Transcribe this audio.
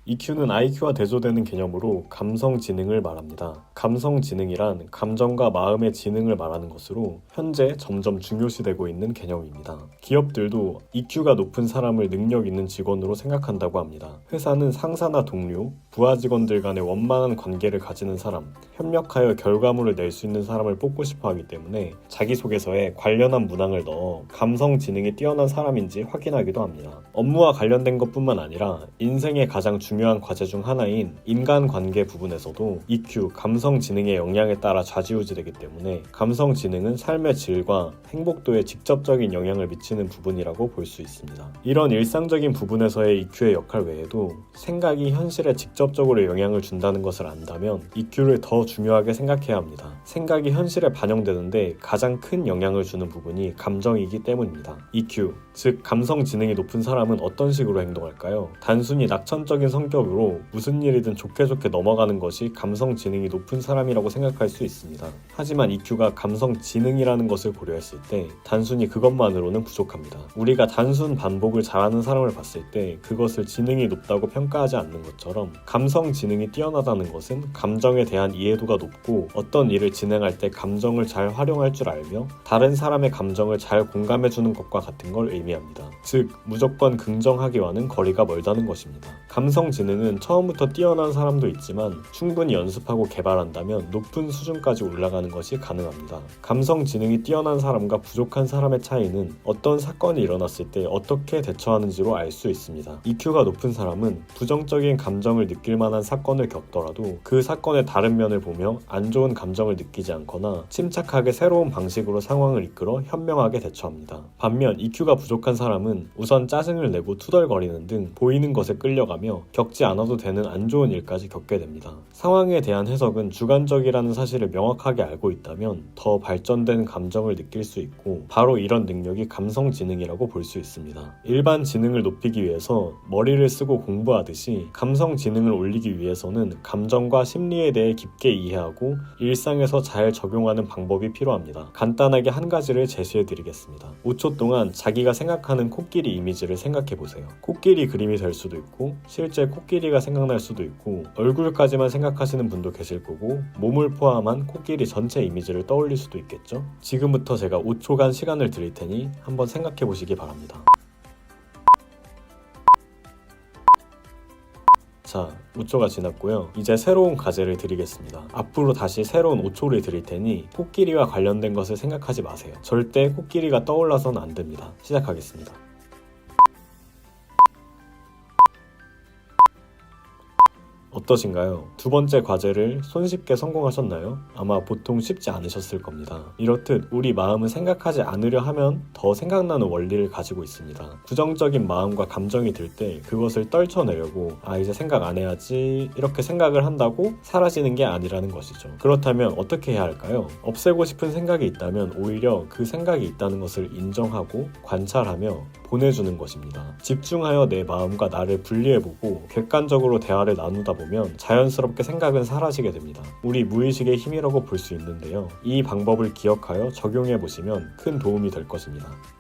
EQ는 IQ와 대조되는 개념으로 감성 지능을 말합니다. 감성 지능이란 감정과 마음의 지능을 말하는 것으로 현재 점점 중요시되고 있는 개념입니다. 기업들도 EQ가 높은 사람을 능력 있는 직원으로 생각한다고 합니다. 회사는 상사나 동료, 부하 직원들 간의 원만한 관계를 가지는 사람, 협력하여 결과물을 낼 수 있는 사람을 뽑고 싶어 하기 때문에 자기소개서에 관련한 문항을 넣어 감성 지능이 뛰어난 사람인지 확인하기도 합니다. 업무와 관련된 것뿐만 아니라 인생의 가장 중요한 과제 중 하나인 인간관계 부분에서도 EQ, 감성 지능의 영향에 따라 좌지우지되기 때문에 감성 지능은 삶의 질과 행복도에 직접적인 영향을 미치는 부분이라고 볼 수 있습니다. 이런 일상적인 부분에서의 EQ의 역할 외에도 생각이 현실에 직접적으로 영향을 준다는 것을 안다면 EQ를 더 중요하게 생각해야 합니다. 생각이 현실에 반영되는데 가장 큰 영향을 주는 부분이 감정이기 때문입니다. EQ, 즉 감성 지능이 높은 사람은 어떤 식으로 행동할까요? 단순히 낙천적인 성격으로 무슨 일이든 좋게 넘어가는 것이 감성 지능이 높은 사람이라고 생각할 수 있습니다. 하지만 EQ가 감성 지능이라는 것을 고려했을 때 단순히 그것만으로는 부족합니다. 우리가 단순 반복을 잘하는 사람을 봤을 때 그것을 지능이 높다고 평가하지 않는 것처럼 감성 지능이 뛰어나다는 것은 감정에 대한 이해도가 높고 어떤 일을 진행할 때 감정을 잘 활용할 줄 알며 다른 사람의 감정을 잘 공감해주는 것과 같은 걸 의미합니다. 즉 무조건 긍정하기와는 거리가 멀다는 것입니다. 감성 지능은 처음부터 뛰어난 사람도 있지만 충분히 연습하고 개발한다면 높은 수준까지 올라가는 것이 가능합니다. 감성 지능이 뛰어난 사람과 부족한 사람의 차이는 어떤 사건이 일어났을 때 어떻게 대처하는지로 알 수 있습니다. EQ가 높은 사람은 부정적인 감정을 느낄 만한 사건을 겪더라도 그 사건의 다른 면을 보며 안 좋은 감정을 느끼지 않거나 침착하게 새로운 방식으로 상황을 이끌어 현명하게 대처합니다. 반면 EQ가 부족한 사람은 우선 짜증을 내고 투덜거리는 등 보이는 것에 끌려가며 겪지 않아도 되는 안 좋은 일까지 겪게 됩니다. 상황에 대한 해석은 주관적이라는 사실을 명확하게 알고 있다면 더 발전된 감정을 느낄 수 있고 바로 이런 능력이 감성 지능이라고 볼 수 있습니다. 일반 지능을 높이기 위해서 머리를 쓰고 공부하듯이 감성 지능을 올리기 위해서는 감정과 심리에 대해 깊게 이해하고 일상에서 잘 적용하는 방법이 필요합니다. 간단하게 한 가지를 제시해 드리겠습니다. 5초 동안 자기가 생각하는 코끼리 이미지를 생각해 보세요. 코끼리 그림이 될 수도 있고 실제 코끼리가 생각날 수도 있고 얼굴까지만 생각하시는 분도 계실 거고 몸을 포함한 코끼리 전체 이미지를 떠올릴 수도 있겠죠? 지금부터 제가 5초간 시간을 드릴 테니 한번 생각해 보시기 바랍니다. 자, 5초가 지났고요. 이제 새로운 과제를 드리겠습니다. 앞으로 다시 새로운 5초를 드릴 테니 코끼리와 관련된 것을 생각하지 마세요. 절대 코끼리가 떠올라서는 안 됩니다. 시작하겠습니다. 어떠신가요? 두 번째 과제를 손쉽게 성공하셨나요? 아마 보통 쉽지 않으셨을 겁니다. 이렇듯 우리 마음은 생각하지 않으려 하면 더 생각나는 원리를 가지고 있습니다. 부정적인 마음과 감정이 들 때 그것을 떨쳐내려고 이제 생각 안 해야지 이렇게 생각을 한다고 사라지는 게 아니라는 것이죠. 그렇다면 어떻게 해야 할까요? 없애고 싶은 생각이 있다면 오히려 그 생각이 있다는 것을 인정하고 관찰하며 보내주는 것입니다. 집중하여 내 마음과 나를 분리해보고 객관적으로 대화를 나누다 보면 자연스럽게 생각은 사라지게 됩니다. 우리 무의식의 힘이라고 볼 수 있는데요. 이 방법을 기억하여 적용해보시면 큰 도움이 될 것입니다.